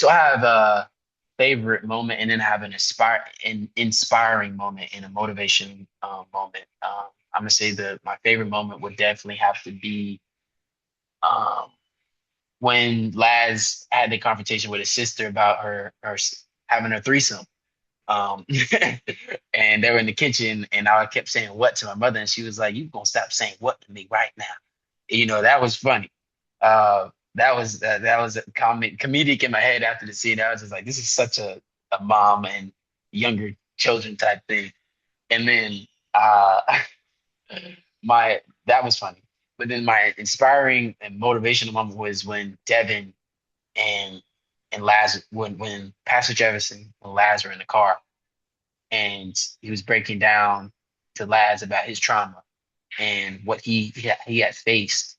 So I have a favorite moment, and then I have an inspiring moment and a motivation moment. I'm gonna say that my favorite moment would definitely have to be um, when Laz had the confrontation with his sister about having her threesome. Um, and they were in the kitchen, and I kept saying "what" to my mother, and she was like, "You gonna stop saying what to me right now?" That was funny. That was a comedic in my head after the scene. I was just like, "This is such a mom and younger children type thing." And then uh, my that was funny. But then my inspiring and motivational moment was when Devin and Laz when Pastor Jefferson and Laz were in the car and he was breaking down to Laz about his trauma and what he had faced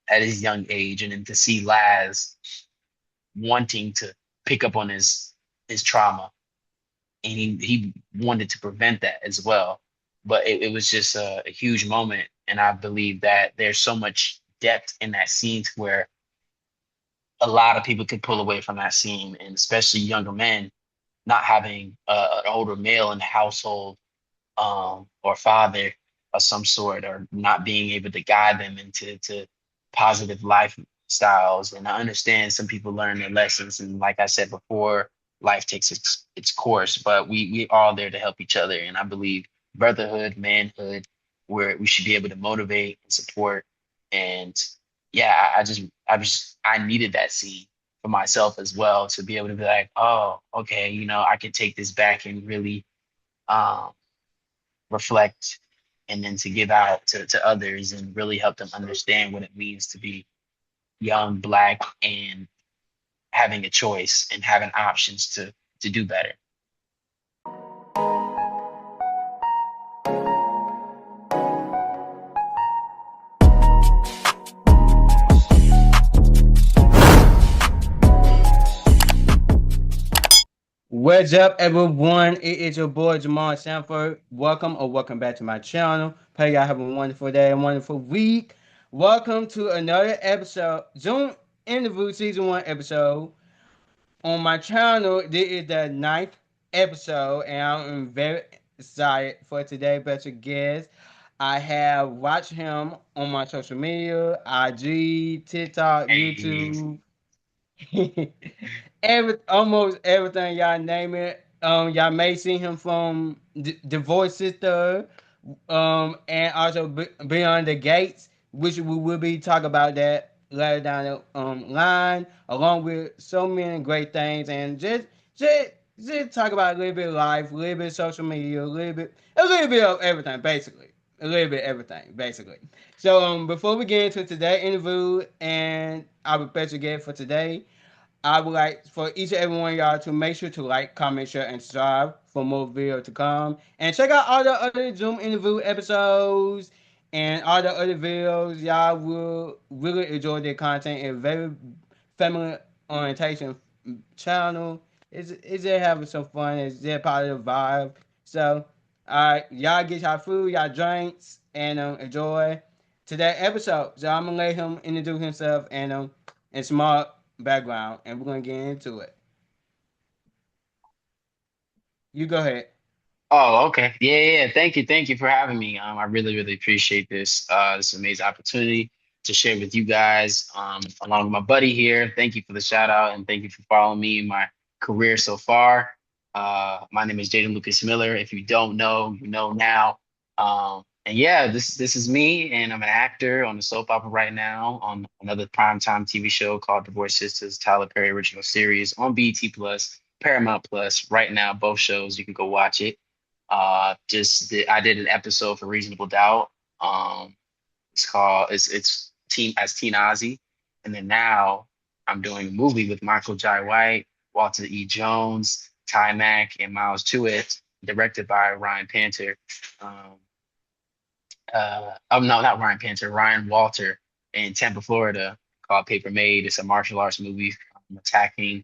at his young age, and then to see Laz wanting to pick up on his trauma, and he wanted to prevent that as well. But it was just a huge moment, and I believe that there's so much depth in that scene to where a lot of people could pull away from that scene, and especially younger men not having an older male in the household or father of some sort, or not being able to guide them into positive lifestyles. And I understand some people learn their lessons, and like I said before, life takes its course. But we all there to help each other, and I believe brotherhood, manhood, where we should be able to motivate and support. And yeah, I needed that scene for myself as well to be able to be like, oh, okay, I can take this back and really um, reflect, and then to give out to others and really help them understand what it means to be young, black, and having a choice and having options to do better. What's up, everyone? It is your boy Jamal Sanford. Welcome or welcome back to my channel. Pray y'all have a wonderful day and wonderful week. Welcome to another episode, Zoom interview season 1 episode on my channel. This is the ninth episode, and I'm very excited for today's special guest. I have watched him on my social media, IG, TikTok, Hey, YouTube, almost everything y'all name it. Y'all may see him from Divorce Sister, and also Beyond the Gates, which we will be talking about that later down the line, along with so many great things, and just just talk about a little bit of life, a little bit of social media, a little bit of everything, basically. A little bit of everything, basically. So before we get into today's interview and our special guest for today, I would like for each and every one of y'all to make sure to like, comment, share, and subscribe for more videos to come. And check out all the other Zoom interview episodes and all the other videos. Y'all will really enjoy their content. It's very family orientation channel. It's just having some fun. It's just positive vibe. So, alright, y'all get y'all food, y'all drinks, and enjoy today's episode. So I'm gonna let him introduce himself and small background, and we're gonna get into it. You go ahead. oh, okay. Yeah, yeah, yeah. Thank you for having me. I really, really appreciate this amazing opportunity to share with you guys, along with my buddy here. Thank you for the shout out, and thank you for following me in my career so far. My name is Jaden Lucas Miller. If you don't know, you know now. And yeah, this is me, and I'm an actor on a soap opera right now on another primetime TV show called Divorce Sistas, Tyler Perry original series on BET Plus, Paramount Plus. Right now, both shows you can go watch it. I did an episode for Reasonable Doubt. Um, it's Teen as Teen Ozzy, and then now I'm doing a movie with Michael Jai White, Walter E. Jones, Ty Mack, and Miles Tewitt, directed by Ryan Panter. Um, oh no, not Ryan Panter, Ryan Walter in Tampa, Florida, called Paper Made. It's a martial arts movie attacking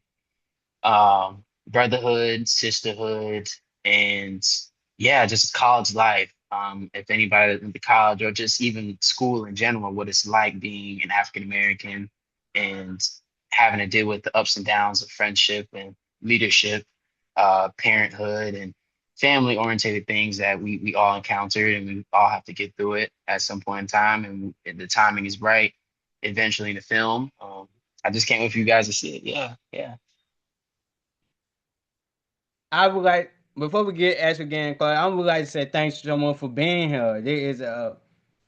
brotherhood, sisterhood, and yeah, just college life. If anybody in the college or just even school in general, what it's like being an African American and having to deal with the ups and downs of friendship and leadership, parenthood, and family oriented things that we all encountered, and we all have to get through it at some point in time. And if the timing is right, eventually in the film. I just can't wait for you guys to see it. Yeah, yeah. I would like before we get asked again, Claude, I would like to say thanks so much for being here. This is a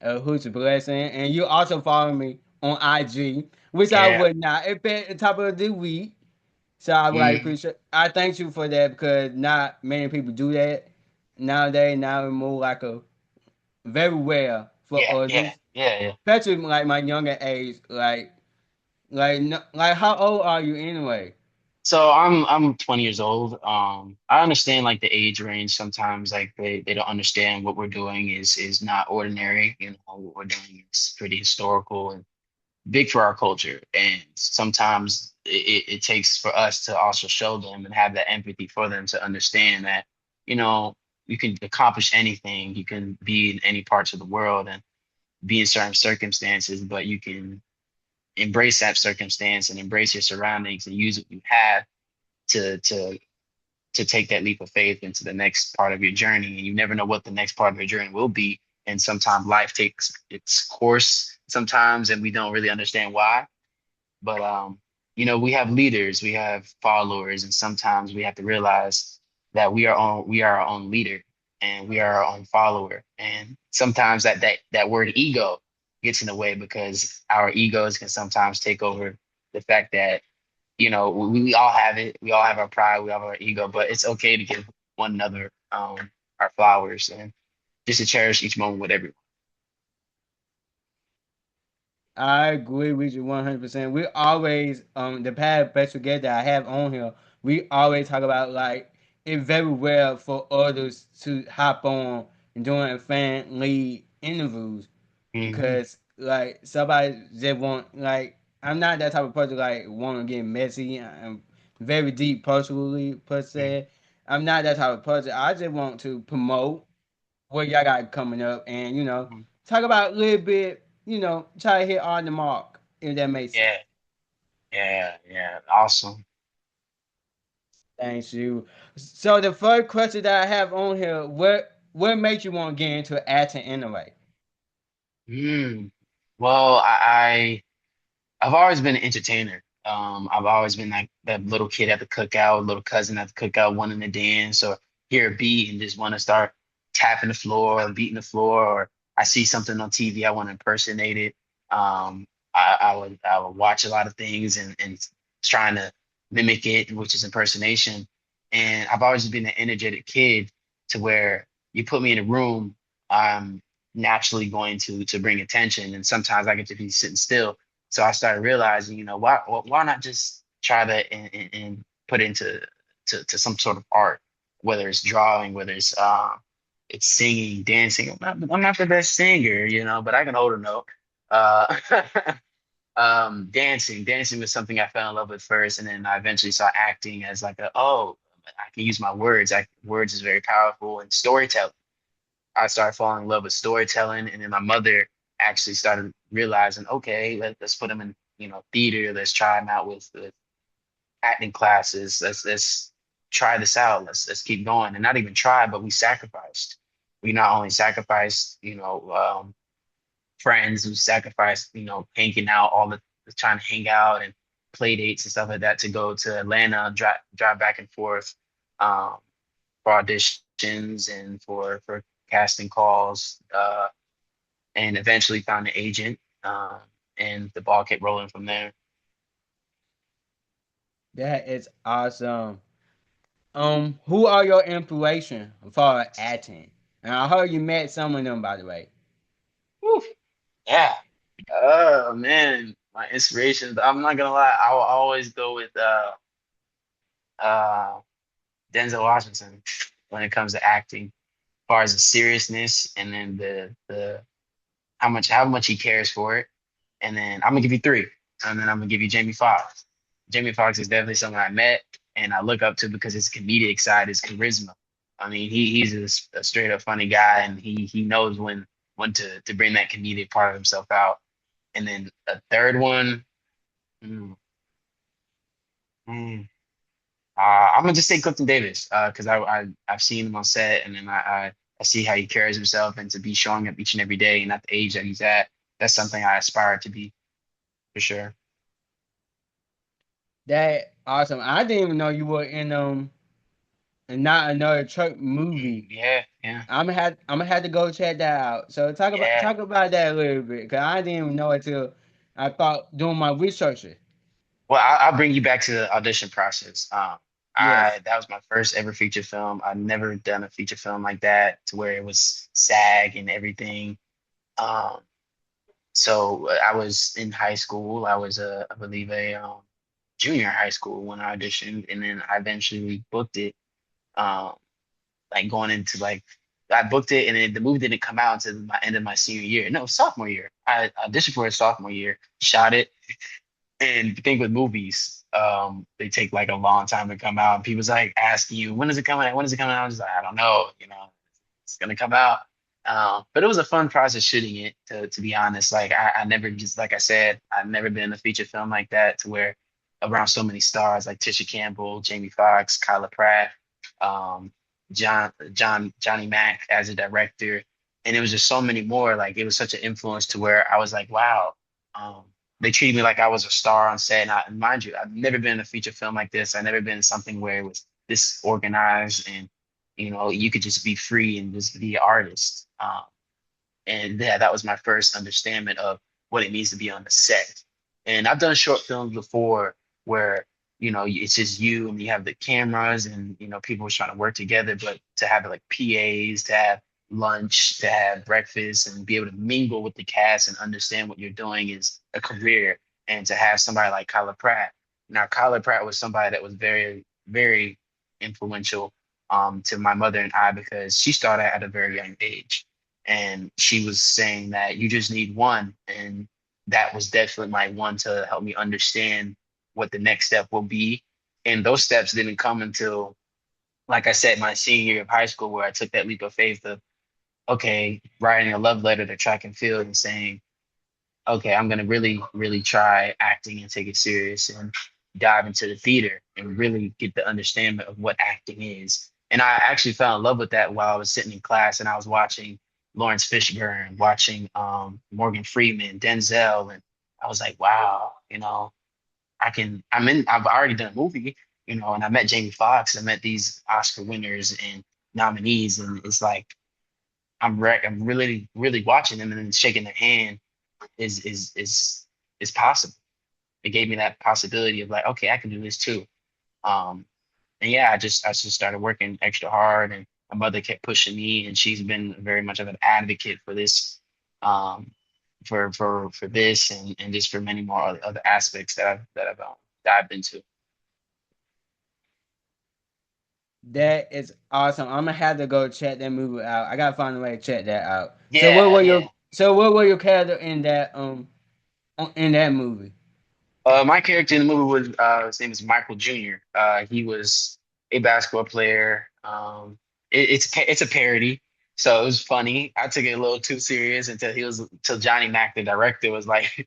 huge blessing, and you also follow me on IG, which I Yeah. would not expect at the top of the week. So I would like to Mhm. appreciate. I thank you for that because not many people do that nowadays. Now it's more like a very rare for Yeah, yeah, others, yeah, yeah. especially like my younger age. Like how old are you anyway? So I'm 20 years old. I understand like the age range sometimes like they don't understand what we're doing is not ordinary. You know, what we're doing is pretty historical and big for our culture. And sometimes it takes for us to also show them and have that empathy for them to understand that, you know, you can accomplish anything, you can be in any parts of the world and be in certain circumstances, but you can embrace that circumstance and embrace your surroundings and use what you have to to to take that leap of faith into the next part of your journey. And you never know what the next part of your journey will be. And sometimes life takes its course sometimes, and we don't really understand why. But we have leaders, we have followers, and sometimes we have to realize that we are our own leader and we are our own follower. And sometimes that word ego gets in the way because our egos can sometimes take over the fact that we all have it. We all have our pride. We all have our ego, but it's okay to give one another our flowers and just to cherish each moment with everyone. I agree with you 100%. We always the past best together that I have on here. We always talk about like it's very rare for others to hop on and doing fan lead interviews Hmm. because like somebody just want like I'm not that type of person like want to get messy. I'm very deep personally per se. I'm not that type of person. I just want to promote what y'all got coming up and Hmm. talk about a little bit, try to hit on the mark if that makes sense. Yeah, yeah, yeah. Awesome. Thanks you. So the first question that I have on here, what makes you want to get into acting anyway? Mm. Well, I've always been an entertainer. I've always been like that little kid at the cookout, little cousin at the cookout, wanting to dance or hear a beat and just want to start tapping the floor or beating the floor, or I see something on TV, I want to impersonate it. I would watch a lot of things and trying to mimic it, which is impersonation. And I've always been an energetic kid to where you put me in a room, I'm naturally going to bring attention, and sometimes I get to be sitting still, so I started realizing, why not just try that and put it into to some sort of art, whether it's drawing, whether it's singing, dancing. I'm not the best singer, but I can hold a note. Uh, dancing was something I fell in love with first, and then I eventually saw acting as like I can use my words. Words is very powerful, and storytelling. I started falling in love with storytelling, and then my mother actually started realizing, okay, let's put him in, theater. Let's try him out with acting classes. Let's try this out. Let's keep going, and not even try, but we sacrificed. We not only sacrificed, friends. We sacrificed, hanging out, trying to hang out and play dates and stuff like that to go to Atlanta, drive back and forth. Um, for auditions and for casting calls, and eventually found an agent, and the ball kept rolling from there. That is awesome. Who are your inspiration for acting? And I heard you met some of them by the way. Whew, yeah. Oh man, my inspirations. I'm not gonna lie. I will always go with uh Denzel Washington when it comes to acting, as far as the seriousness and then the how much he cares for it. And then I'm gonna give you three, and then I'm gonna give you Jamie Foxx. Jamie Foxx is definitely someone I met and I look up to because his comedic side, his charisma. I mean, he's a straight up funny guy, and he knows when to bring that comedic part of himself out. And then a third one, hmm, Mm. I'm gonna just say Clifton Davis, because I've seen him on set, and then I see how he carries himself, and to be showing up each and every day, and at the age that he's at, that's something I aspire to be for sure. That awesome. I didn't even know you were in not another truck movie. Yeah, yeah, I'm gonna have to go check that out. So yeah. talk about that a little bit because I didn't even know it till I thought doing my research. Well, I'll bring you back to the audition process. Yes. That was my first ever feature film. I've never done a feature film like that to where it was SAG and everything. Um, so I was in high school. I was I believe a junior in high school when I auditioned, and then I eventually booked it. Um, like going into like I booked it, and then the movie didn't come out until my end of my senior year. No, sophomore year. I auditioned for it sophomore year, shot it. And the thing with movies, they take like a long time to come out. And people's like asking you, when is it coming out? When is it coming out? I'm just like, I don't know, it's gonna come out. But it was a fun process shooting it, to be honest. Like I never just like I said, I've never been in a feature film like that to where around so many stars like Tisha Campbell, Jamie Foxx, Kyla Pratt, um, Johnny Mac as a director. And it was just so many more. Like it was such an influence to where I was like, wow. Um, they treated me like I was a star on set. And mind you, I've never been in a feature film like this. I've never been in something where it was this organized and you could just be free and just be an artist. And yeah, that was my first understanding of what it means to be on the set. And I've done short films before where it's just you and you have the cameras and people are trying to work together, but to have like PAs, to have lunch, to have breakfast, and be able to mingle with the cast and understand what you're doing is a career. And to have somebody like Kyla Pratt. Now, Kyla Pratt was somebody that was very, very influential to my mother and I because she started at a very young age and she was saying that you just need one, and that was definitely my one to help me understand what the next step will be. And those steps didn't come until, like I said, my senior year of high school, where I took that leap of faith of, okay, writing a love letter to track and field and saying, okay, I'm gonna really, really try acting and take it serious and dive into the theater and really get the understanding of what acting is. And I actually fell in love with that while I was sitting in class and I was watching Lawrence Fishburne, watching Morgan Freeman, Denzel, and I was like, wow, I've already done a movie, and I met Jamie Foxx, I met these Oscar winners and nominees, and it's like I'm really, really watching them and then shaking their hand is possible. It gave me that possibility of like, okay, I can do this too. Um, and yeah, I just started working extra hard, and my mother kept pushing me, and she's been very much of an advocate for this, um, for this, and just for many more other aspects that I've dived into. That is awesome. I'm gonna have to go check that movie out. I gotta find a way to check that out. Yeah, yeah. So what were your character in that in that movie? My character in the movie was his name is Michael Jr. He was a basketball player. It's a parody, so it was funny. I took it a little too serious until Johnny Mac, the director, was like,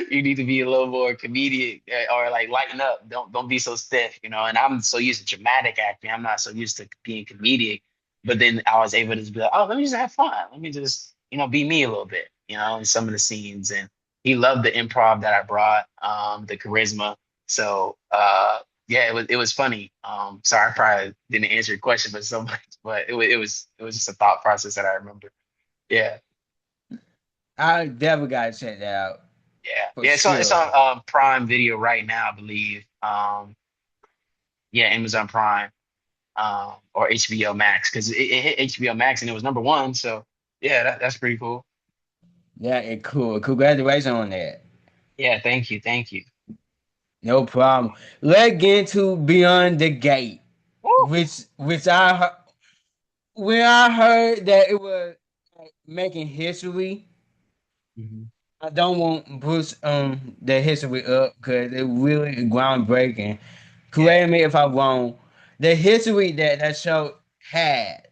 "You need to be a little more comedic or like lighten up. Don't be so stiff, you know." And I'm so used to dramatic acting. I'm not so used to being comedic. But then I was able to just be like, "Oh, let me just have fun. Let me just be me a little bit, in some of the scenes." And he loved the improv that I brought, the charisma. So yeah, it was funny. Sorry, I probably didn't answer your question, but so much, but it was just a thought process that I remember. Yeah, I definitely gotta check that out yeah, for yeah. It's on sure. Prime Video right now, I believe. Yeah, Amazon Prime, or HBO Max, because it hit HBO Max and it was number one. So yeah, that's pretty cool. Yeah, it cool. Congratulations on that. Yeah, thank you, thank you. No problem. Let's get into Beyond the Gate, Woo! which when I heard that it was like, making history. Mhm. I don't want Bruce the history up because it really groundbreaking. Yeah. Correct me if I'm wrong. The history that show had.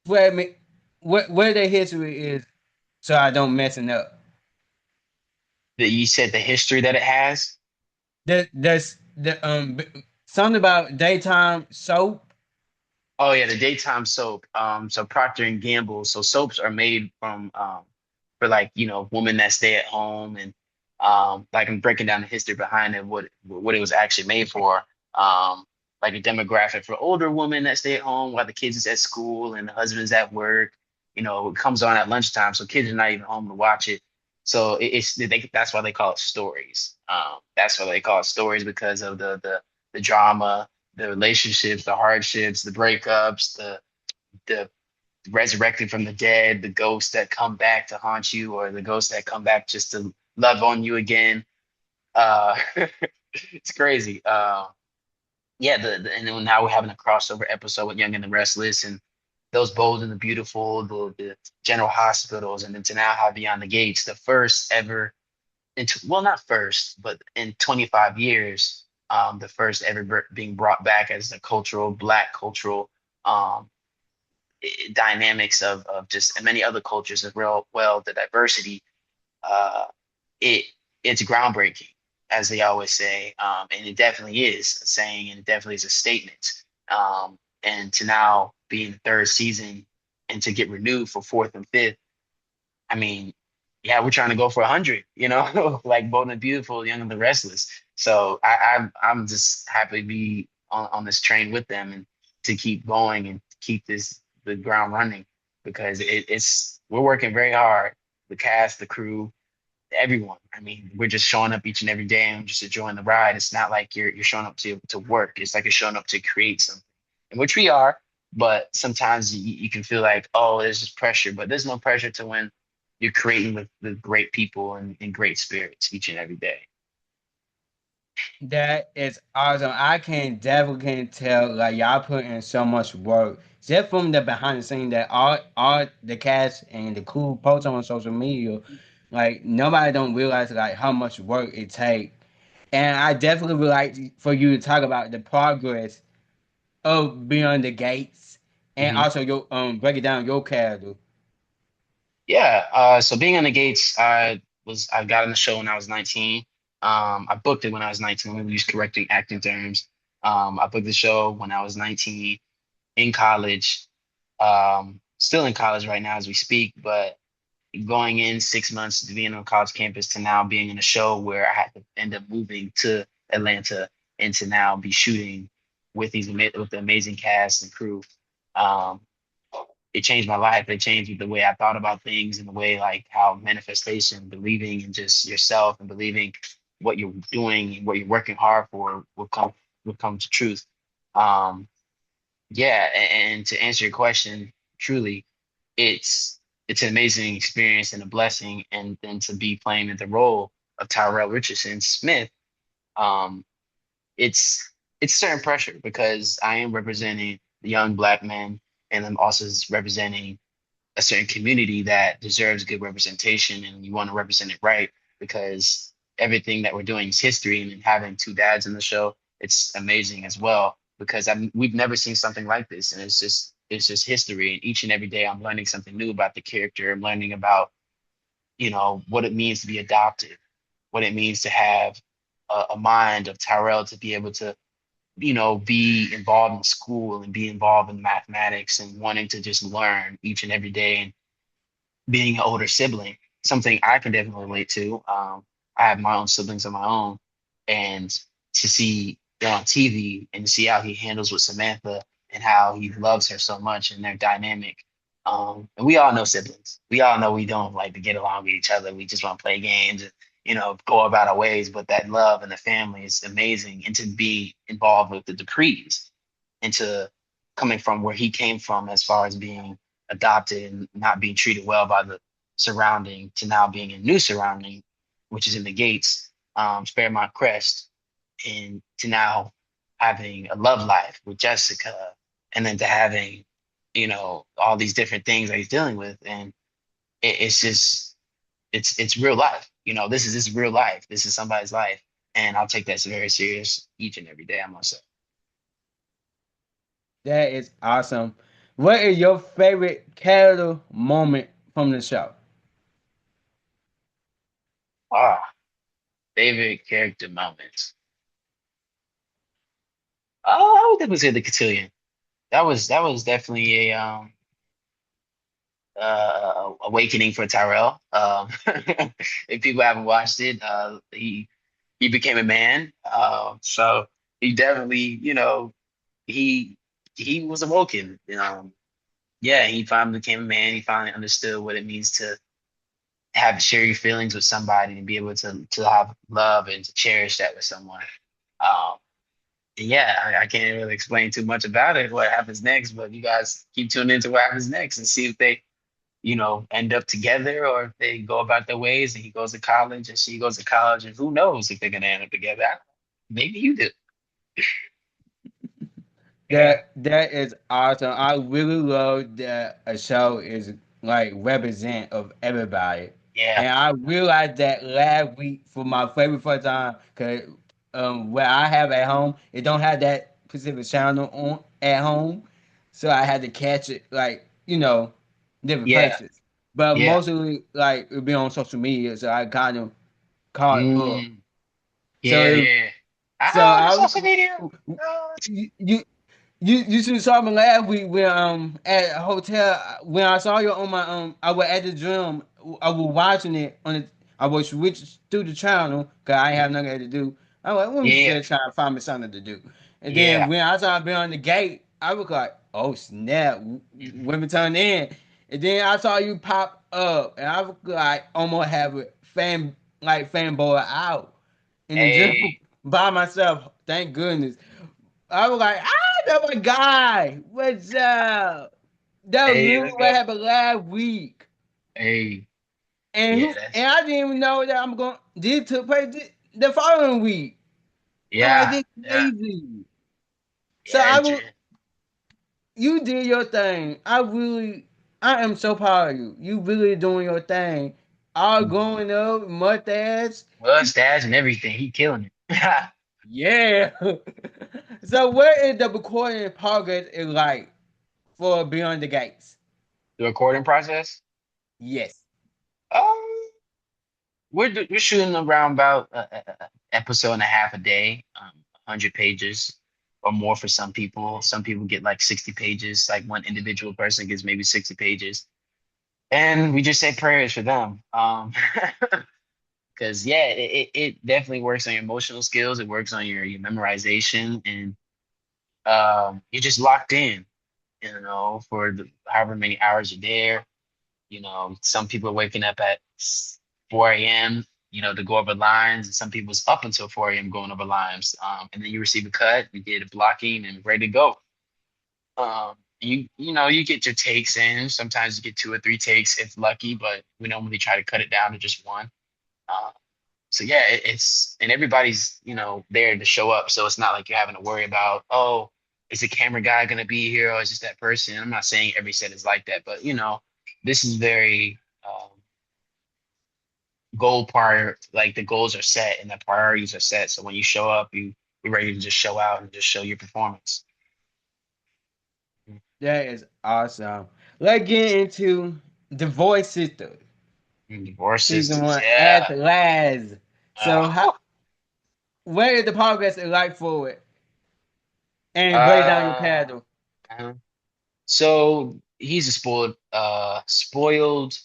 Correct me what the history is so I don't messing up. That you said the history that it has. That's something about daytime soap. Oh yeah, the daytime soap. So Procter and Gamble. So soaps are made from for like women that stay at home and like I'm breaking down the history behind it, what it was actually made for. Like a demographic for older women that stay at home while the kids is at school and the husband's at work. It comes on at lunchtime, so kids are not even home to watch it. So that's why they call it stories. That's why they call it stories because of the drama, the relationships, the hardships, the breakups, the resurrecting from the dead, the ghosts that come back to haunt you, or the ghosts that come back just to love on you again. It's crazy. Yeah, and then now we're having a crossover episode with Young and the Restless and those Bold and the Beautiful, the General Hospitals, and then to now have Beyond the Gates, the first ever into well, not first, but in 25 years, the first ever being brought back as the Black cultural um, dynamics of just and many other cultures as well, the diversity. Uh, it it's groundbreaking, as they always say, and it definitely is a saying, and it definitely is a statement. And to now be in the third season and to get renewed for fourth and fifth, I mean, yeah, we're trying to go for 100, like Bold and Beautiful, Young and the Restless. So I'm just happy to be on this train with them and to keep going and keep the ground running because it's we're working very hard. The cast, the crew, everyone. I mean, we're just showing up each and every day and just enjoying the ride. It's not like you're showing up to work. It's like you're showing up to create something, in which we are. But sometimes you can feel like, oh, there's just pressure, but there's no pressure to when you're creating with great people and great spirits each and every day. That is awesome. I can definitely can tell like y'all put in so much work just from the behind the scene that all the cast and the crew post on social media. Like nobody don't realize like how much work it takes. And I definitely would like for you to talk about the progress of Beyond the Gates and Mhm. also your break it down your character. Yeah. So being on the Gates, I got on the show when I was 19. I booked it when I was 19. Let me use correcting acting terms. I booked the show when I was 19 in college. Still in college right now as we speak, but going in 6 months to being on college campus to now being in a show where I had to end up moving to Atlanta and to now be shooting with the amazing cast and crew. Um, it changed my life. It changed the way I thought about things and the way like how manifestation, believing in just yourself and believing what you're doing and what you're working hard for will come to truth. Um, yeah, and to answer your question, truly, it's it's an amazing experience and a blessing, and then to be playing the role of Tyrell Richardson Smith, um, it's it's certain pressure because I am representing the young black men, and I'm also representing a certain community that deserves good representation, and you want to represent it right because everything that we're doing is history, and then having two dads in the show, it's amazing as well because we've never seen something like this, and it's just history. And each and every day, I'm learning something new about the character. I'm learning about what it means to be adopted, what it means to have a mind of Tyrell to be able to be involved in school and be involved in mathematics and wanting to just learn each and every day and being an older sibling, something I can definitely relate to. I have my own siblings of my own, and to see it on TV and to see how he handles with Samantha and how he loves her so much and their dynamic. And we all know siblings. We all know we don't like to get along with each other. We just want to play games and go about our ways. But that love and the family is amazing, and to be involved with the decrees and to coming from where he came from as far as being adopted and not being treated well by the surrounding to now being in new surrounding, which is in the Gates, Fairmont Crest, and to now having a love life with Jessica, and then to having, all these different things that he's dealing with, and it's just it's real life. This is real life. This is somebody's life, and I'll take that very serious each and every day. I must say. That is awesome. What is your favorite character moment from the show? Ah, favorite character moments. that was the cotillion. That was definitely a awakening for Tyrell. If people haven't watched it, he became a man. So he definitely, he he was awoken. Yeah, he finally became a man. He finally understood what it means to have share your feelings with somebody and be able to have love and to cherish that with someone. Um, and yeah, I can't really explain too much about it, what happens next, but you guys keep tuning into what happens next and see if they, end up together or if they go about their ways and he goes to college and she goes to college and who knows if they're gonna end up together. Maybe you do. Yeah. That is awesome. I really love that a show is like represent of everybody. Yeah. And I realized that last week for my favorite first time because where I have at home, it don't have that specific channel on at home. So I had to catch it like, different Yeah. places. But Yeah. mostly like it be on social media, so I kind of caught up. Mm, So yeah, yeah. so Oh, the I social media. Oh, you you should saw me last week when at a hotel when I saw you on my I was at the gym. I was watching it on the, I was switch through the channel because I ain't have nothing to do. I was like, let me yeah. just try to find me something to do. And then Yeah. when I saw it on the gate, I was like, oh snap, women turned in. And then I saw you pop up, and I was like, almost have a fanboy out in the gym Hey, by myself. Thank goodness. I was like, that's my guy. What's up? That was hey, literally let's what go. happened last week. Hey, And yeah, who that's and I didn't even know that I'm going this took place the following week. I'm like, yeah, this yeah, crazy. So yeah. I will you did your thing. I am so proud of you. You really doing your thing. All growing up, mustache. Mustache and everything. He killing it. Yeah. So where is the recording progress is like for Beyond the Gates? The recording process. Yes. Um, we're shooting around about episode and a half a day. 100 pages or more for some people. Some people get like 60 pages. Like one individual person gets maybe 60 pages, and we just say prayers for them. Because yeah, it definitely works on your emotional skills. It works on your memorization, and you're just locked in. For however many hours you're there. Some people are waking up at 4 a.m. To go over lines, and some people's up until 4 a.m. going over lines. And then you receive a cut, you get a blocking, and ready to go. You get your takes in. Sometimes you get two or three takes if lucky, but we normally try to cut it down to just one. Uh, so yeah, it's and everybody's there to show up, so it's not like you're having to worry about, oh, is the camera guy gonna be here or is just that person. I'm not saying every set is like that, but this is very goal prior. Like the goals are set and the priorities are set. So when you show up, you're ready to just show out and just show your performance. That is awesome. Let's get into Divorce Sister Divorce season sisters, one at yeah. last. So how Uh, where is the progress in like forward? And lay down your uh, paddle. uh, so he's a spoiled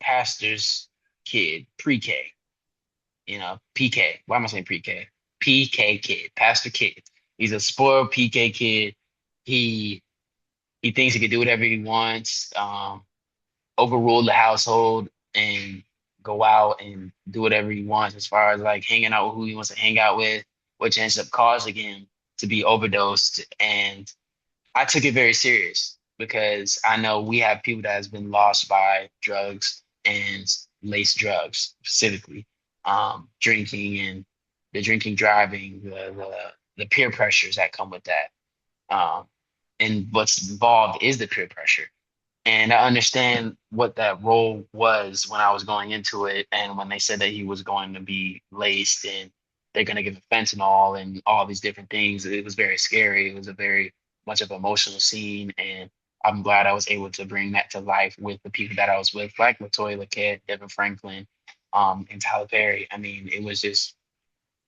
pastor's kid, pre-K. PK. Why am I saying pre-K? PK kid, pastor kid. He's a spoiled PK kid. He he thinks he can do whatever he wants, overrule the household and go out and do whatever he wants as far as like hanging out with who he wants to hang out with, which ends up causing him to be overdosed. And I took it very serious because I know we have people that has been lost by drugs and laced drugs specifically, drinking and the drinking driving, the peer pressures that come with that. Um, and what's involved is the peer pressure. And I understand what that role was when I was going into it, and when they said that he was going to be laced and they're going to give him fentanyl and all these different things. It was very scary. It was a very much of an emotional scene, and I'm glad I was able to bring that to life with the people that I was with, like Latoya Luckett, Devin Franklin, and Tyler Perry. I mean, it was just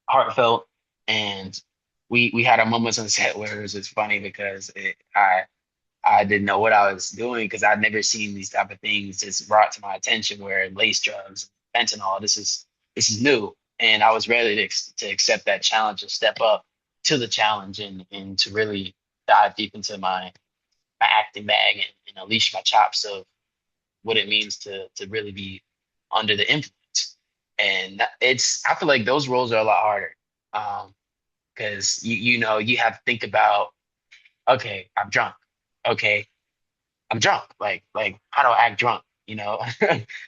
heartfelt, and we had our moments on set where it was just funny because I didn't know what I was doing because I'd never seen these type of things just brought to my attention where lace drugs, fentanyl, this is new. And I was ready to accept that challenge and step up to the challenge and to really dive deep into my acting bag and unleash my chops of what it means to really be under the influence. And I feel like those roles are a lot harder. Because you have to think about, okay, I'm drunk. Okay, I'm drunk. Like how do I act drunk?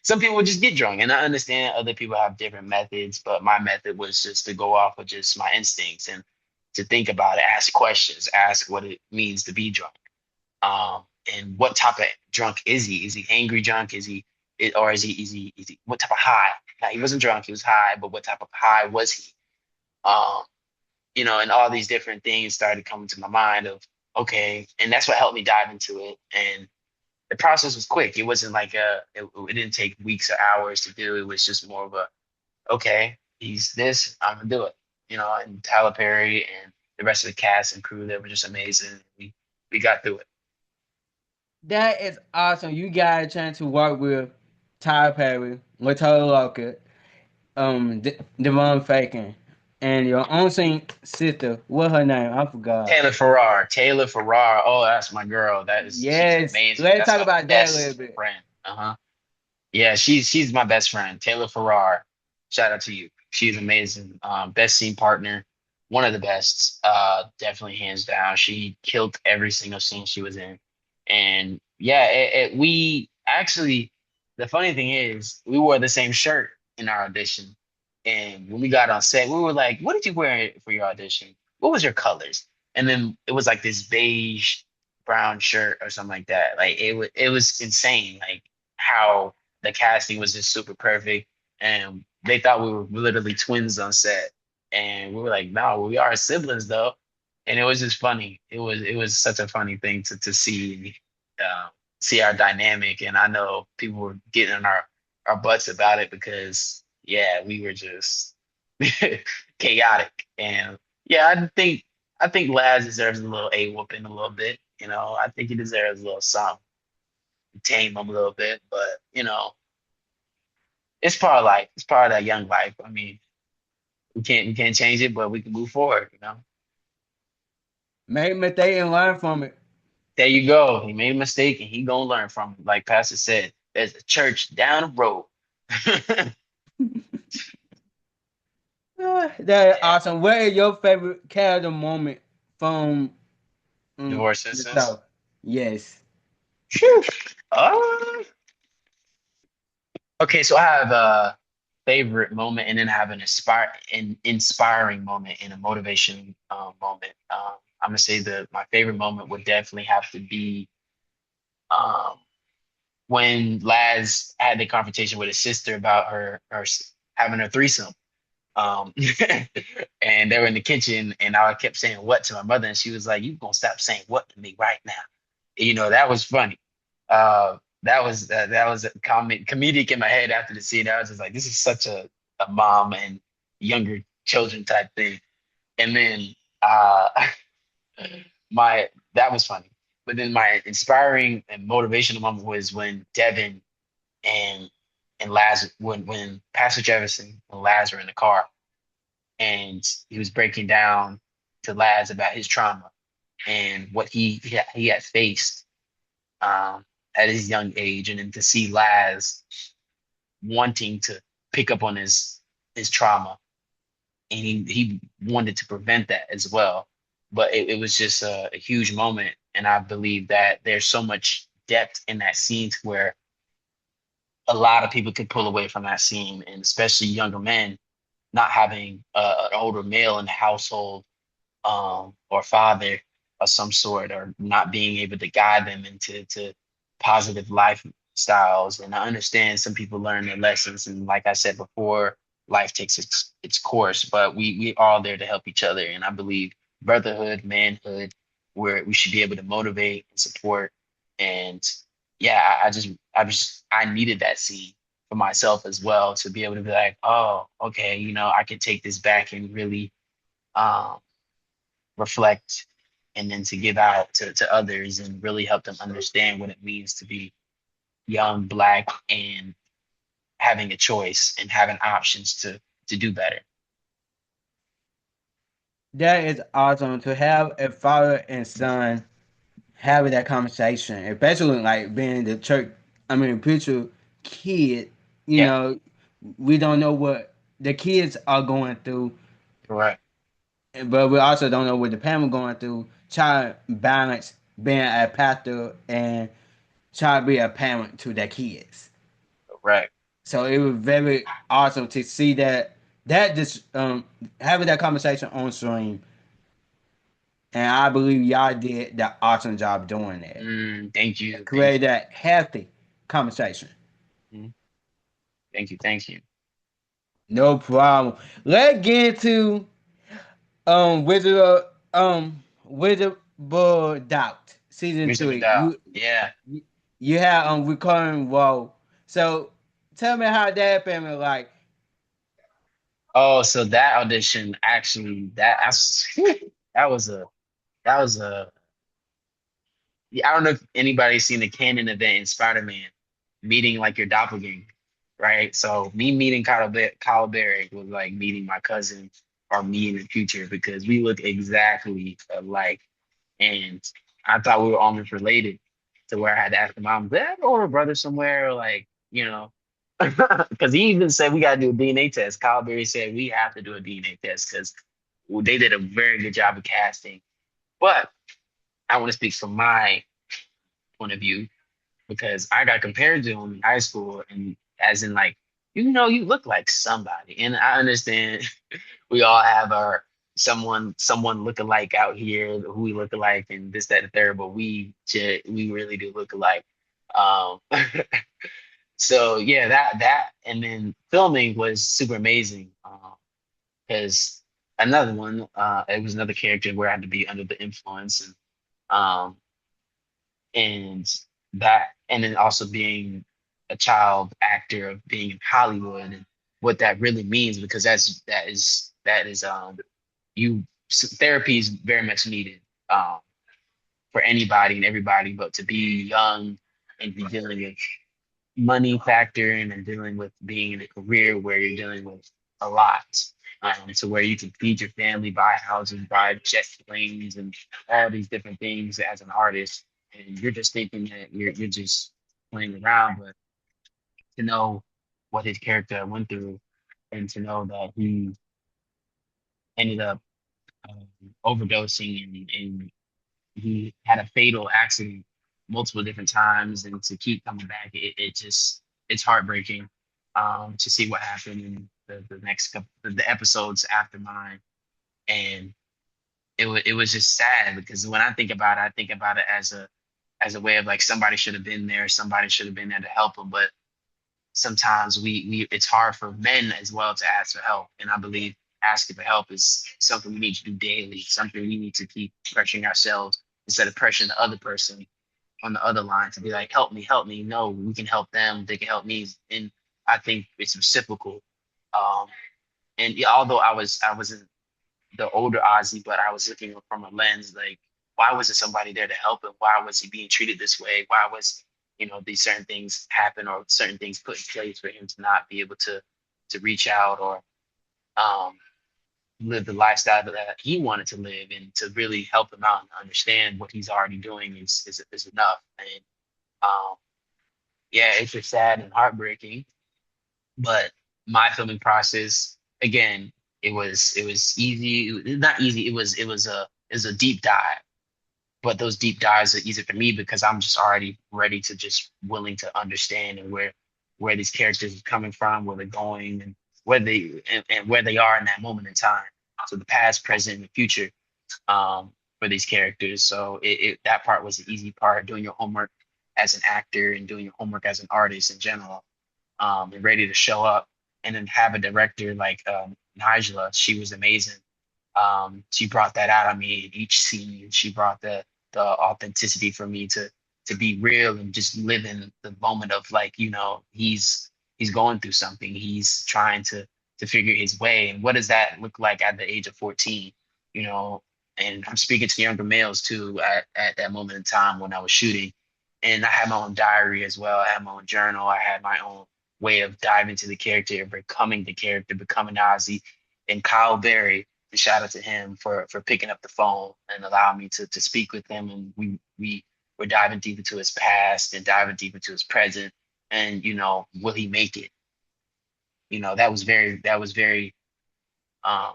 Some people just get drunk, and I understand other people have different methods, but my method was just to go off of just my instincts and to think about it, ask questions, ask what it means to be drunk. Um, and what type of drunk is he? Is he angry drunk? Or is he what type of high? Now, he wasn't drunk, he was high, but what type of high was he? Um, and all these different things started coming to my mind of, okay, and that's what helped me dive into it. And the process was quick. It wasn't like it didn't take weeks or hours to do. It was just more of a, okay, he's this, I'm gonna do it. And Tyler Perry and the rest of the cast and crew, they were just amazing. We got through it. That is awesome. You got a chance to work with Tyler Perry, Latoya Lockett, Devon Faking, and your own sister. What her name? I forgot. Taylor Farrar. Oh, that's my girl. She's Yes, amazing. let's That's talk my about that a little best bit. friend. Uh-huh. Yeah, she's my best friend, Taylor Farrar. Shout out to you. She's amazing. Best scene partner, one of the best. Definitely hands down. She killed every single scene she was in. And yeah, we actually, the funny thing is, we wore the same shirt in our audition. And when we got on set, we were like, "What did you wear for your audition? What was your colors?" And then it was like this beige brown shirt or something like that. Like it was insane. Like how the casting was just super perfect, and they thought we were literally twins on set, and we were like, no, we are siblings though. And it was just funny. It was such a funny thing to uh, see our dynamic. And I know people were getting on our butts about it because yeah, we were just chaotic. And yeah, I think Laz deserves a little a whooping a little bit. I think he deserves a little something, tame him a little bit, but it's part of life. It's part of that young life. I mean, we can't change it, but we can move forward. Make a mistake and learn from it. There you go. He made a mistake and he gonna learn from it. Like Pastor said, there's a church down the road. That is awesome. What is your favorite character moment from Divorce the sisters. South? Yes. Phew. Uh, okay, so I have a favorite moment and then I have an inspiring moment and a motivation moment. I'm gonna say my favorite moment would definitely have to be um, when Laz had the confrontation with his sister about her having her threesome. Um, and they were in the kitchen, and I kept saying "what" to my mother, and she was like, "You gonna stop saying what to me right now?" That was funny. That was a comedic in my head after the scene. I was just like, "This is such a mom and younger children type thing." And then uh, my that was funny. But then my inspiring and motivational moment was when Devin and Laz when Pastor Jefferson and Laz were in the car and he was breaking down to Laz about his trauma and what he had faced at his young age, and then to see Laz wanting to pick up on his trauma, and he wanted to prevent that as well. But it was just a huge moment, and I believe that there's so much depth in that scene to where a lot of people could pull away from that scene, and especially younger men not having an older male in the household, or father of some sort, or not being able to guide them into positive lifestyles. And I understand some people learn their lessons, and like I said before, life takes its course, but we are there to help each other. And I believe brotherhood, manhood, where we should be able to motivate and support. And yeah, I needed that scene for myself as well to be able to be like, oh, okay, I can take this back and really um reflect, and then to give out to others and really help them understand what it means to be young, black, and having a choice and having options to do better. That is awesome to have a father and son having that conversation, especially like being the church. I mean, picture kid. You Yeah, know, we don't know what the kids are going through, correct, but we also don't know what the parent going through. Try to balance being a pastor and try to be a parent to their kids. correct. So it was very awesome to see that just having that conversation on stream, and I believe y'all did the awesome job doing that. Thank you, thank Create that healthy conversation. you, thank you, thank you. No problem. Let's get into Wizard Wizard Doubt season Music three. without, yeah. You have recurring role. So tell me how that family like. Oh, so that audition actually that was a that was a yeah, I don't know if anybody's seen the canon event in Spider-Man, meeting like your doppelganger, right? So me meeting Kyle Berry was like meeting my cousin or me in the future because we look exactly alike. And I thought we were almost related to where I had to ask my mom, did I have an older brother somewhere? Or like, because he even said we got to do a DNA test. Kyle Berry said we have to do a DNA test because they did a very good job of casting. But I want to speak from my point of view because I got compared to him in high school, and as in like, you look like somebody. And I understand we all have our someone look alike out here who we look alike and this, that, and the third, but we really do look alike. Um, so yeah, that and then filming was super amazing because another one, it was another character where I had to be under the influence um, and and then also being a child actor of being in Hollywood and what that really means because that is you therapy is very much needed um for anybody and everybody, but to be young and be dealing with money factor and dealing with being in a career where you're dealing with a lot. To where you can feed your family, buy houses, buy jet planes, and all these different things as an artist, and you're just thinking that you're just playing around, but to know what his character went through, and to know that he ended up overdosing and he had a fatal accident multiple different times, and to keep coming back, it just it's heartbreaking to see what happened in the next couple the episodes after mine, and it was just sad because when I think about it, I think about it as a way of like somebody should have been there, somebody should have been there to help him, but sometimes we it's hard for men as well to ask for help, and I believe asking for help is something we need to do daily, something we need to keep pressuring ourselves instead of pressuring the other person on the other line to be like, help me. No, we can help them, they can help me. And I think it's reciprocal. Um, and yeah, although I wasn't the older Ozzy, but I was looking from a lens like, why wasn't somebody there to help him? Why was he being treated this way? Why was these certain things happen or certain things put in place for him to not be able to reach out or um, live the lifestyle that he wanted to live and to really help him out and understand what he's already doing is enough. And um, yeah, it's just sad and heartbreaking. But my filming process, again, it was easy. Not easy. It was a deep dive. But those deep dives are easy for me because I'm just already ready to just willing to understand and where these characters are coming from, where they're going, and where they are in that moment in time. So the past, present, and the future for these characters. So that part was the easy part, doing your homework as an actor and doing your homework as an artist in general, and ready to show up. And then have a director like Nigella. She was amazing. She brought that out of me in each scene. She brought the authenticity for me to be real and just live in the moment of like, he's going through something. He's trying to figure his way. And what does that look like at the age of 14? You know, and I'm speaking to younger males too at that moment in time when I was shooting. And I had my own diary as well. I had my own journal. I had my own way of diving into the character, becoming the character, becoming Ozzy. And Kyle Berry, and shout out to him for picking up the phone and allowing me to speak with him. And we were diving deep into his past and diving deep into his present. And will he make it? That was very um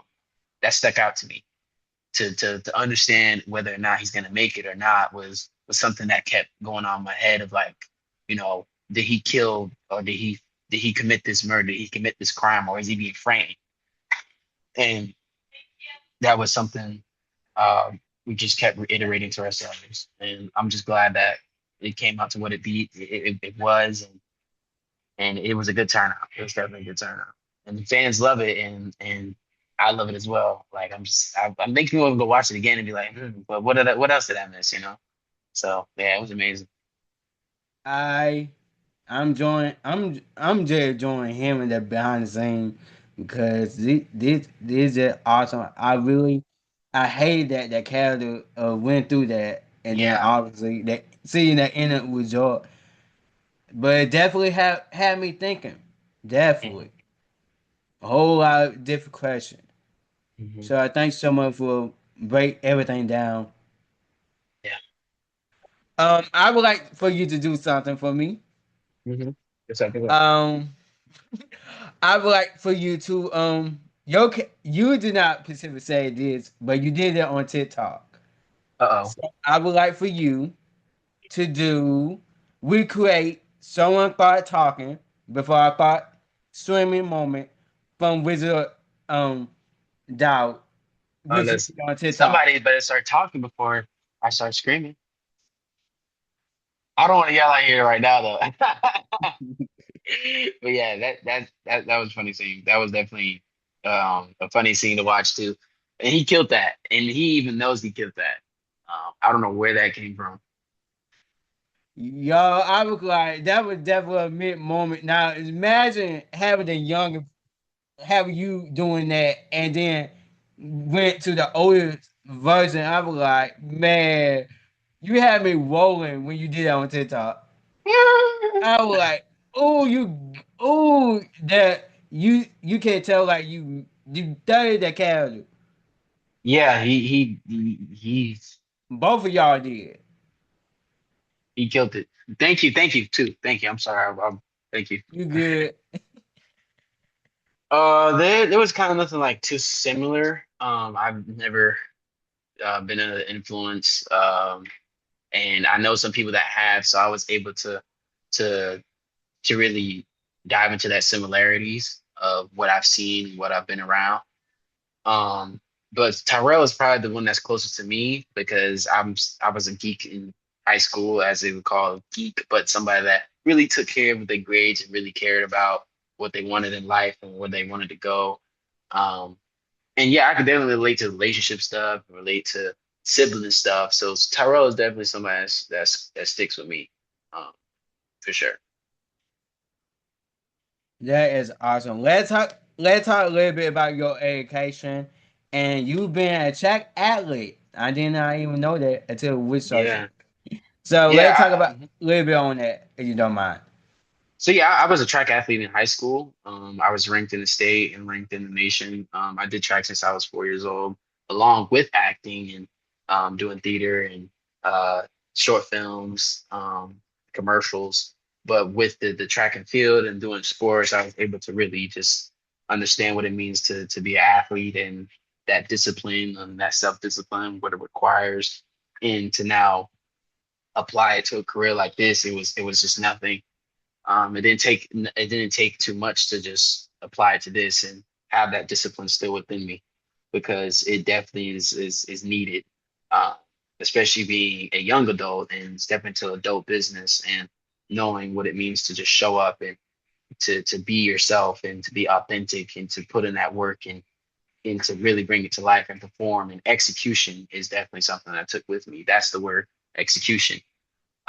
that stuck out to me. To understand whether or not he's gonna make it or not was something that kept going on in my head of like, did he kill, or did he commit this murder? Did he commit this crime, or is he being framed? And that was something we just kept reiterating to ourselves. And I'm just glad that it came out to what it was, and it was a good turnout. It was definitely a good turnout, and the fans love it, and I love it as well. Like I'm making me want to go watch it again and be like, but what else did I miss? So yeah, it was amazing. I I'm just joining him in the behind the scene because this is awesome. I hate that character went through that, and then Yeah. obviously that seeing that in it was joy, but it definitely had me thinking. Hmm. Definitely a whole lot of different questions. Hmm. So I thank so much for break everything down. Yeah. I would like for you to do something for me. Hmm. Yes, I think. Um, I would like for you to you did not specifically say this, but you did it on TikTok. Uh-oh. So I would like for you to do recreate someone start talking before I start swimming moment from Wizard um Doubt, which you Unless did on TikTok. somebody better start talking before I start screaming. I don't want to yell out here right now though. But yeah, that was funny scene. That was definitely a funny scene to watch too. And he killed that. And he even knows he killed that. I don't know where that came from. Yo, I was like, that was definitely a mid moment. Now imagine having the young have you doing that and then went to the oldest version. I was like, man, you had me rolling when you did that on TikTok. I was like, oh, that you can't tell like you studied that character. Yeah, Both of y'all did. he killed it. Thank you too. Thank you. I'm sorry. Thank you. You good. There was kind of nothing like too similar. I've never been under the influence. And I know some people that have, so I was able to to really dive into that similarities of what I've seen, what I've been around. Um, but Tyrell is probably the one that's closest to me because I was a geek in high school, as they would call a geek, but somebody that really took care of their grades and really cared about what they wanted in life and where they wanted to go. Um, and yeah, I could definitely relate to relationship stuff, relate to sibling stuff. So Tyrell is definitely somebody that sticks with me, um, for sure. That is awesome. Let's talk a little bit about your education and you being a track athlete. I did not even know that until we started. Yeah, So let's talk yeah. about a little bit on that if you don't mind. So yeah, I was a track athlete in high school. I was ranked in the state and ranked in the nation. I did track since I was 4 years old, along with acting and doing theater and uh, short films, commercials. But with the track and field and doing sports, I was able to really just understand what it means to be an athlete and that discipline and that self-discipline, what it requires, and to now apply it to a career like this. It was just nothing. It didn't take too much to just apply it to this and have that discipline still within me because it definitely is needed, uh, especially being a young adult and step into adult business and knowing what it means to just show up and to be yourself and to be authentic and to put in that work and to really bring it to life and perform. And execution is definitely something I took with me. That's the word, execution.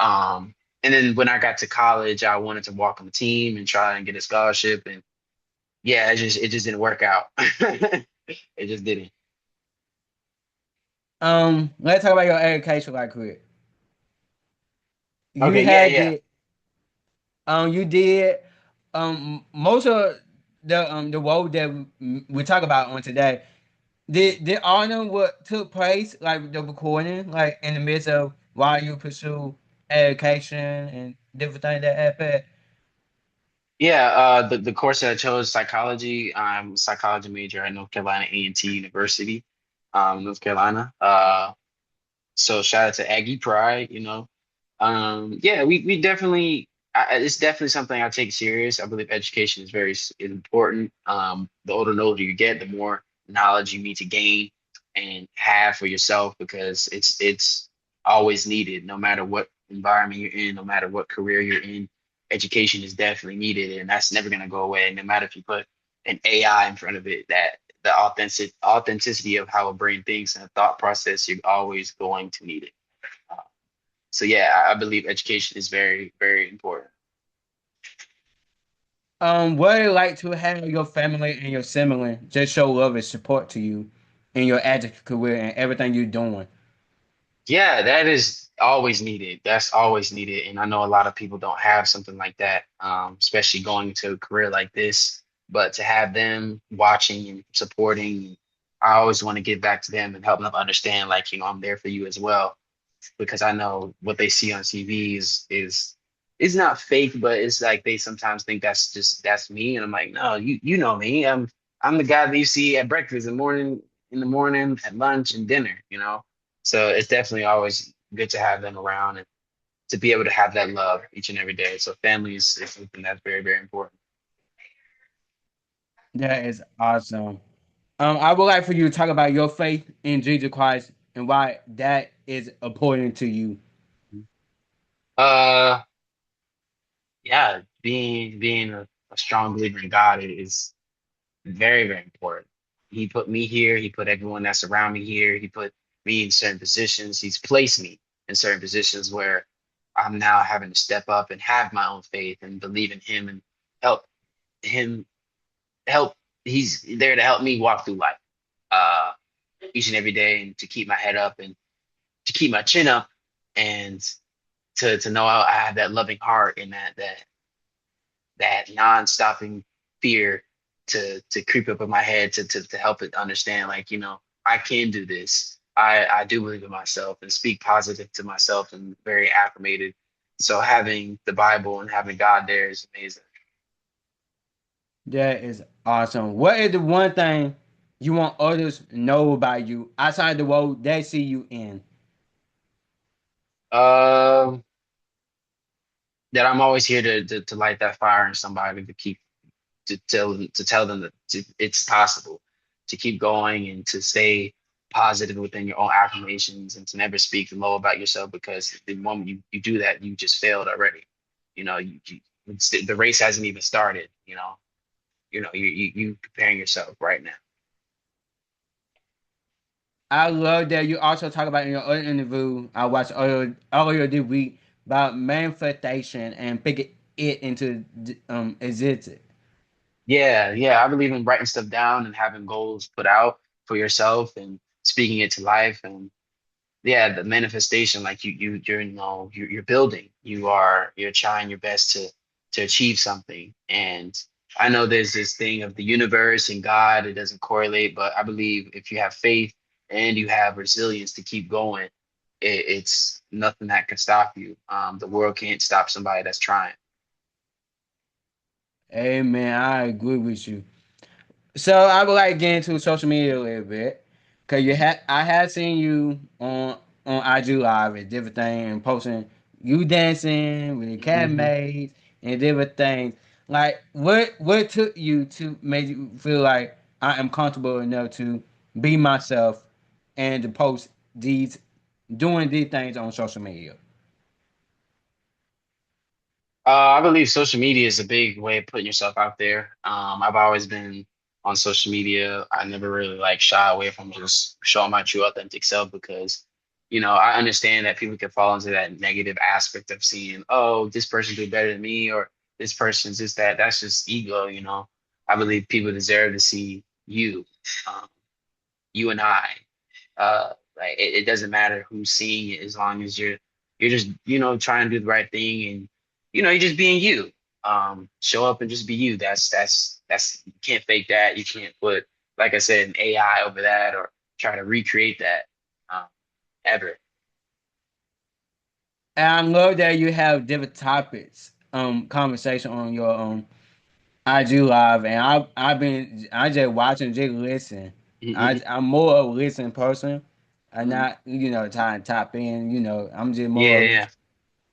And then when I got to college, I wanted to walk on the team and try and get a scholarship. And yeah, it just didn't work out. It just didn't. Let's talk about your education right quick. You Okay, yeah, had yeah. the you did most of the role that we talk about on today. Did all of them what took place, like the recording, like in the midst of while you pursue education and different things that happen? Yeah, the course that I chose, psychology. I'm a psychology major at North Carolina A&T University, North Carolina. So shout out to Aggie Pride, you know. Yeah, we definitely, it's definitely something I take serious. I believe education is is important. The older you get, the more knowledge you need to gain and have for yourself because it's always needed, no matter what environment you're in, no matter what career you're in. Education is definitely needed, and that's never gonna go away. No matter if you put an AI in front of it, that the authenticity of how a brain thinks and a thought process, you're always going to need it. So yeah, I believe education is very, very important. What it like to have your family and your sibling just show love and support to you in your education career and everything you're doing? Yeah, that is always needed. That's always needed. And I know a lot of people don't have something like that, especially going to a career like this. But to have them watching and supporting, I always want to give back to them and help them understand, like, I'm there for you as well. Because I know what they see on TV is not fake, but it's like they sometimes think that's me. And I'm like, no, you know me. I'm the guy that you see at breakfast in the morning, at lunch and dinner, you know? So it's definitely always good to have them around and to be able to have that love each and every day. So family is something that's very, very important. That is awesome. I would like for you to talk about your faith in Jesus Christ and why that is important to you. Uh yeah, being a strong believer in God is very, very important. He put me here. He put everyone that's around me here. He put me in certain positions. He's placed me in certain positions where I'm now having to step up and have my own faith and believe in him and help him help. He's there to help me walk through life uh, each and every day and to keep my head up and to keep my chin up and to know I have that loving heart and that non-stopping fear to creep up in my head to help it understand like I can do this. I do believe in myself and speak positive to myself and very affirmated. So having the Bible and having God there is amazing. That is awesome. What is the one thing you want others to know about you outside the world they see you in? um that I'm always here to light that fire in somebody to keep to tell them that it's possible to keep going and to stay positive within your own affirmations and to never speak low about yourself because the moment you do that, you just failed already. The race hasn't even started. You preparing yourself right now. I love that you also talk about in your other interview I watched earlier this week about manifestation and picking it into existence. Yeah, yeah. I believe in writing stuff down and having goals put out for yourself and speaking it to life and yeah, the manifestation, like you're building, you're trying your best to achieve something. And I know there's this thing of the universe and God, it doesn't correlate, but I believe if you have faith and you have resilience to keep going, it's nothing that can stop you. The world can't stop somebody that's trying. Amen. I agree with you. So I would like to get into social media a little bit because I have seen you on IG Live and different things and posting you dancing with your cat Mhm. mates and different things. Like what took you to make you feel like I am comfortable enough to be myself and to post these doing these things on social media? I believe social media is a big way of putting yourself out there. I've always been on social media. I never really like shy away from just showing my true authentic self because, I understand that people can fall into that negative aspect of seeing, oh, this person did better than me or this person's just that. That's just ego. I believe people deserve to see you, um, you and I. Like it doesn't matter who's seeing it as long as you're just, trying to do the right thing and you're just being you. Show up and just be you. That's you can't fake that. You can't put, like I said, an AI over that or try to recreate that ever. And I love that you have different topics, conversation on your IG live, and I just watching, just listen. Mhm. I'm more of a listening person. I'm Mhm. not trying to tap in. I'm just more Yeah, of a yeah. listen.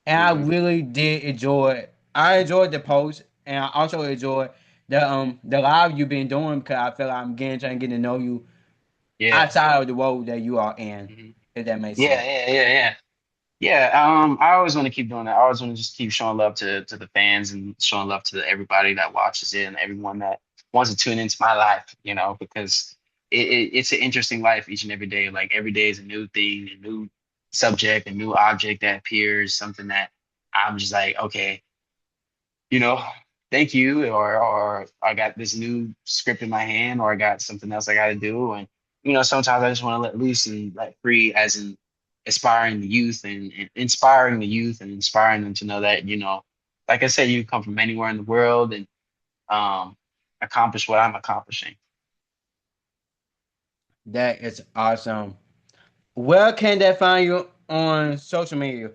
And I Hmm. really did enjoy it. I enjoyed the post, and I also enjoyed the live you've been doing because I feel like I'm getting trying to get to know you Yeah. outside of the role that you are in. Hmm. If that makes Yeah, sense. yeah, yeah, yeah. Yeah, I always want to keep doing that. I always want to just keep showing love to the fans and showing love to everybody that watches it and everyone that wants to tune into my life, because it's an interesting life each and every day. Like every day is a new thing, a new subject, a new object that appears, something that I'm just like, okay, you know, thank you, or I got this new script in my hand, or I got something else I got to do, and sometimes I just want to let loose and let free, as in inspiring the youth and inspiring the youth and inspiring them to know that like I said, you come from anywhere in the world and um, accomplish what I'm accomplishing. That is awesome. Where can they find you on social media?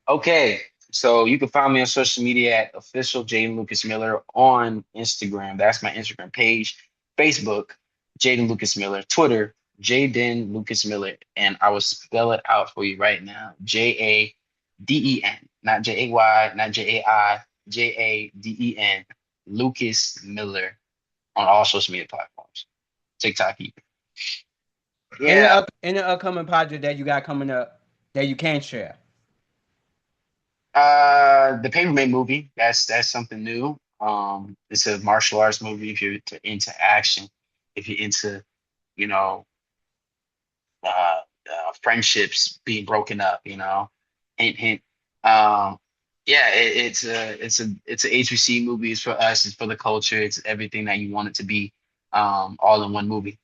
Okay, so you can find me on social media at official Jaden Lucas Miller on Instagram. That's my Instagram page. Facebook, Jaden Lucas Miller. Twitter, Jaden Lucas Miller. And I will spell it out for you right now. Jaden, not Jay, not Jai, Jaden, Lucas Miller on all social media platforms. TikTok even. Yeah. Any upcoming project that you got coming up that you can share? The Papermate movie. That's something new. It's a martial arts movie. If you're into action, if you're into, you know, friendships being broken up, hint, hint. Um, yeah, it's a HBC movie. It's for us. It's for the culture. It's everything that you want it to be. All in one movie.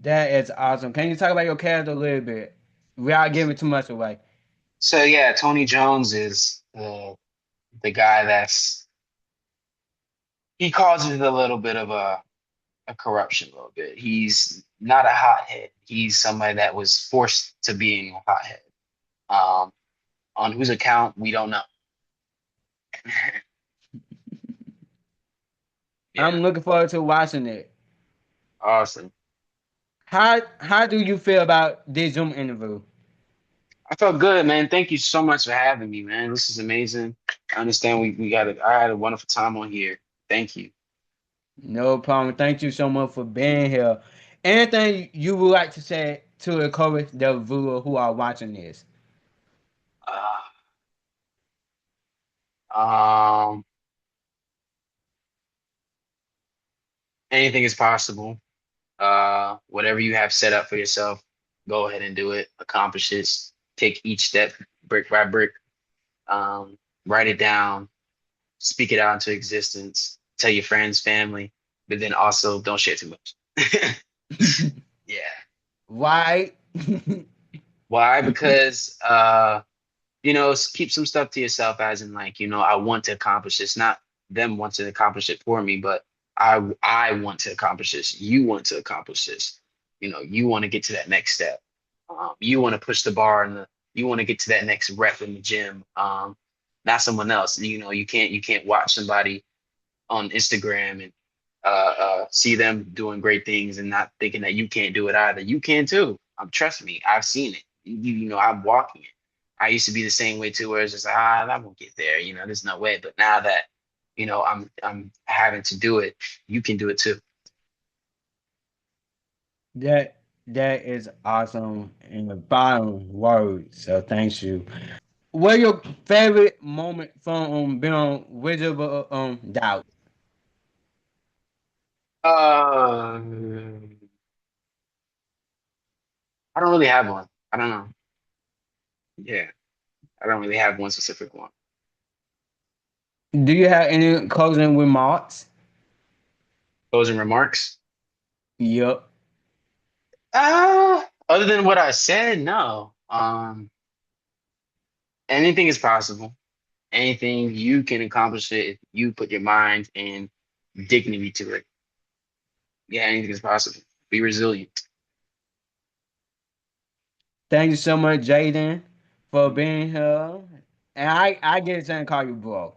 That is awesome. Can you talk about your character a little bit without giving too much away? So yeah, Tony Jones is the guy he causes a little bit of a corruption a little bit. He's not a hothead. He's somebody that was forced to being a hothead. Um, on whose account we don't know. Yeah, I'm looking forward to watching it. awesome. How do you feel about this Zoom interview? I felt good, man. Thank you so much for having me, man. This is amazing. I understand we got it. I had a wonderful time on here. Thank you. No problem. Thank you so much for being here. Anything you would like to say to encourage the viewer who are watching this? Uh, um, anything is possible. Whatever you have set up for yourself, go ahead and do it. Accomplish it. Take each step brick by brick. Write it down, speak it out into existence, tell your friends, family, but then also don't share too much. Yeah. Why? Why? Because keep some stuff to yourself as in like, I want to accomplish this. Not them want to accomplish it for me, but I want to accomplish this. You want to accomplish this. You want to get to that next step. You want to push the bar and you want to get to that next rep in the gym. Not someone else. You can't watch somebody on Instagram and see them doing great things and not thinking that you can't do it either. You can too. Trust me, I've seen it. I'm walking it. I used to be the same way too, where it's just like, I won't get there. There's no way. But now that I'm having to do it, you can do it too. That that is awesome in the bottom word. So thank you. What your favorite moment from being on Wizard Doubt? Uh, I don't really have one. I don't know. Yeah, I don't really have one specific one. Do you have any closing remarks? Closing remarks. Yep. Other than what I said, no. Anything is possible. Anything you can accomplish it if you put your mind and dignity to it. Yeah, anything is possible. Be resilient. Thank you so much, Jaden, for being here. And I get a chance to call you bro.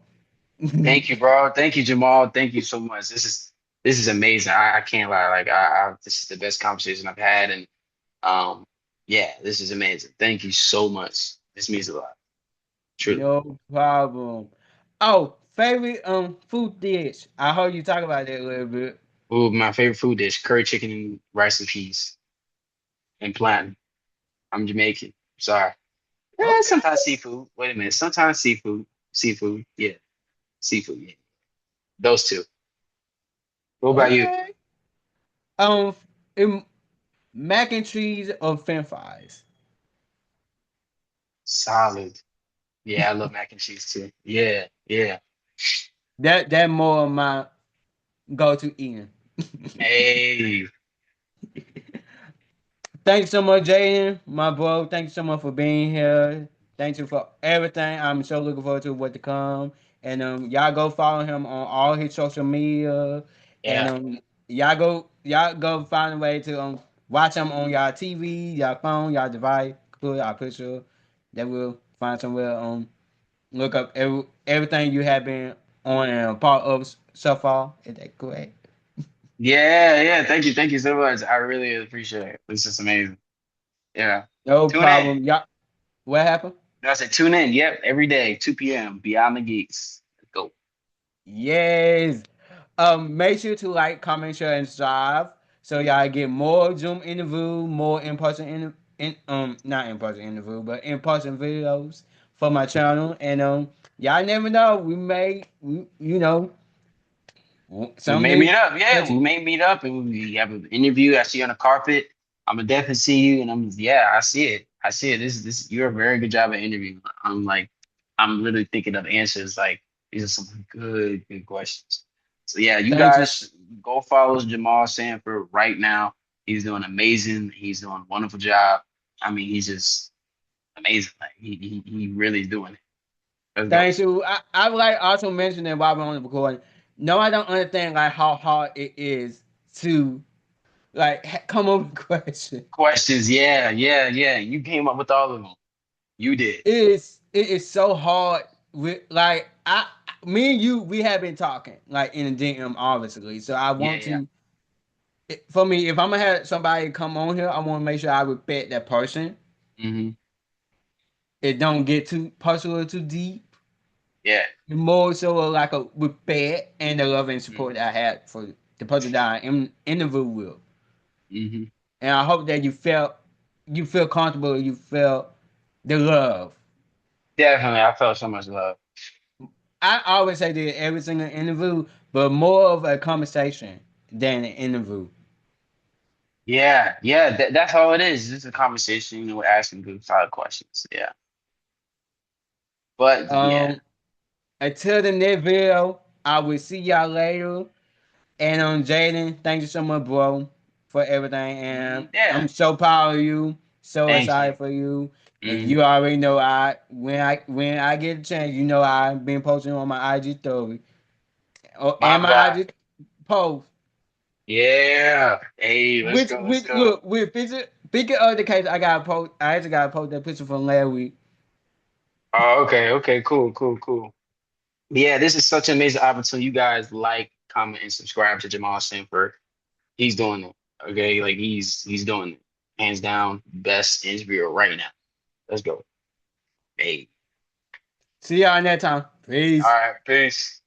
Thank you, bro. Thank you, Jamal. Thank you so much. This is amazing. I can't lie. Like this is the best conversation I've had, and um, yeah, this is amazing. Thank you so much. This means a lot, truly. No problem. Oh, favorite food dish. I heard you talk about that a little bit. Ooh, my favorite food dish: curry chicken and rice and peas and plantain. I'm Jamaican. Sorry. Yeah, Okay. sometimes seafood. Wait a minute. Sometimes seafood. Seafood. Yeah, seafood. Yeah, those two. What about you? Okay. Um, um, mac and cheese or French fries. Solid. Yeah, I love mac and cheese too. Yeah, yeah. That more of my go to eating. Hey, Thanks so much, Jaden, my bro. Thank you so much for being here. Thank you for everything. I'm so looking forward to what to come. And y'all go follow him on all his social media. And yeah, y'all go find a way to watch him on y'all TV, y'all phone, y'all device. Put our picture. That will find somewhere look up everything you have been on and a part of so far. Is that correct? yeah, yeah. Thank you so much. I really appreciate it. This is amazing. Yeah. No Tune in. problem. Y'all, what happened? I said tune in. Yep, every day, 2 p.m. Beyond the Geeks. Let's go. Yes. Make sure to like, comment, share, and subscribe so y'all get more Zoom interview, more not in person interview, but in person videos for my channel. And y'all never know, you know, We may meet someday. up. Yeah, we may meet up and we have an interview. I see you on the carpet. I'm gonna definitely see you, and yeah, I see it. I see it. This. You're a very good job at interviewing. I'm literally thinking of answers. Like these are some good questions. So yeah, you Thank you, guys go follow Jamal Sanford right now. He's doing amazing. He's doing a wonderful job. I mean, he's just amazing. Like he really is doing it. Let's go. thank you. I would like also mention that while we're on the recording. No, I don't understand like how hard it is to like come up with questions. Questions. Yeah, yeah, yeah. You came up with all of them. You did. It is so hard with like me and you we have been talking like in the DM obviously. So I Yeah, want yeah. to for me if I'm gonna have somebody come on here, I want to make sure I respect that person. Hmm. It don't get too personal or too deep. Yeah. More so like a respect and the love and Hmm. support that I had for the person that I am interview with. Hmm. And I hope that you feel comfortable, you felt the love. Definitely. I felt so much love. I always say that every single interview, but more of a conversation than an interview. Yeah, yeah. That's all it is. It's a conversation. We're asking good, solid questions. Yeah. But yeah. Um, until the next video, I will see y'all later. And Jaden, thank you so much, bro, for everything. And Yeah. I'm so proud of you, so Thank you. excited for you. And Hmm. you already know when I get a chance, you know I've been posting on my IG story and My my God. IG post. Yeah. Hey, let's Which go. Let's which go. look with picture of the case I got post. I actually got to post that picture from last week. Oh, okay. Okay. Cool. Cool. Cool. Yeah, this is such an amazing opportunity. You guys like, comment, and subscribe to Jamal Sanford. He's doing it. Okay. Like he's doing it. Hands down, best interviewer right now. Let's go. Hey. See y'all next time. All Peace. right. Peace.